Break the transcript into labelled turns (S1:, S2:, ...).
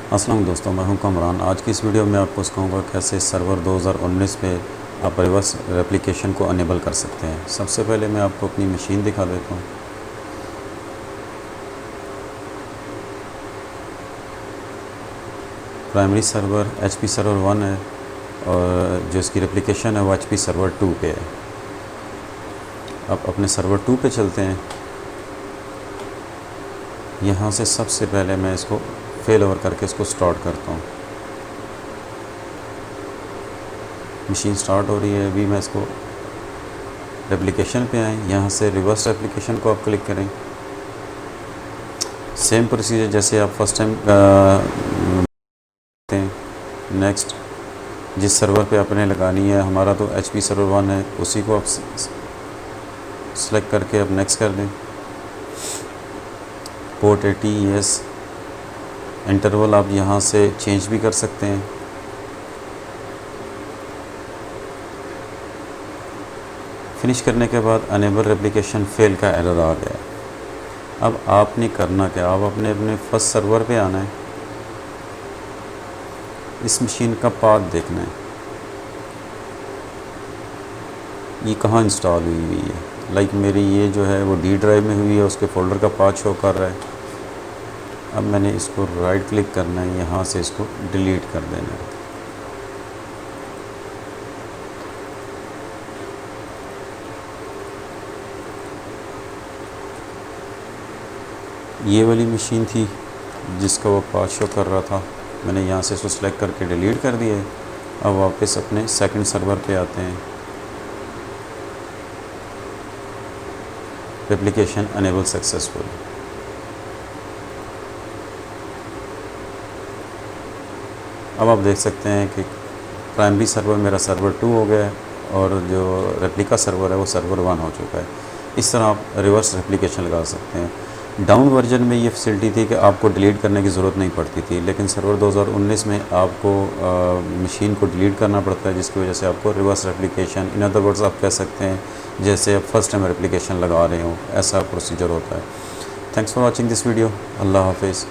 S1: अस्सलाम दोस्तों, मैं हूं कमरान। आज की इस वीडियो में आपको सिखाऊंगा कैसे सर्वर 2019 पे आप रिवर्स रेप्लिकेशन को अनेबल कर सकते हैं। सबसे पहले मैं आपको अपनी मशीन दिखा देता हूं। प्राइमरी सर्वर HP सर्वर 1 है और जो इसकी रेप्लिकेशन है वो HP सर्वर 2 पे है। अब अपने सर्वर 2 पे चलते हैं। यहाँ से सबसे पहले मैं इसको फेल ओवर करके इसको स्टार्ट करता हूँ। मशीन स्टार्ट हो रही है। अभी मैं इसको रेप्लिकेशन पे आए, यहाँ से रिवर्स रेप्लिकेशन को आप क्लिक करें। सेम प्रोसीजर जैसे आप फर्स्ट टाइम नेक्स्ट जिस सर्वर पे आपने लगानी है, हमारा तो HP सर्वर 1 है, उसी को आप सेलेक्ट करके अब नेक्स्ट कर दें। Port 80 yes. इंटरवल आप यहाँ से चेंज भी कर सकते हैं। फिनिश करने के बाद अनेबल रेप्लिकेशन फेल का एरर आ गया। अब आपने करना क्या, आप अपने फर्स्ट सर्वर पे आना है, इस मशीन का पाथ देखना है, ये कहाँ इंस्टॉल हुई है। लाइक मेरी ये जो है वो D ड्राइव में हुई है, उसके फ़ोल्डर का पाथ शो कर रहा है। अब मैंने इसको राइट क्लिक करना है, यहाँ से इसको डिलीट कर देना है। ये वाली मशीन थी जिसका वो पाथ शो कर रहा था, मैंने यहाँ से इसको सेलेक्ट करके डिलीट कर दिया है। अब वापस अपने सेकंड सर्वर पे आते हैं। Replication enable successful. अब आप देख सकते हैं कि प्राइमरी सर्वर मेरा सर्वर 2 हो गया है और जो रेप्लिका सर्वर है वो सर्वर 1 हो चुका है। इस तरह आप रिवर्स रेप्लिकेशन लगा सकते हैं। डाउन वर्जन में ये फैसिलिटी थी कि आपको डिलीट करने की ज़रूरत नहीं पड़ती थी, लेकिन सर्वर 2019 में आपको मशीन को डिलीट करना पड़ता है, जिसकी वजह से आपको reverse replication, in other words आप कह सकते हैं जैसे आप फर्स्ट टाइम रेप्लिकेशन लगा रहे हो, ऐसा प्रोसीजर होता है। Thanks for watching this video. अल्लाह हाफिज़।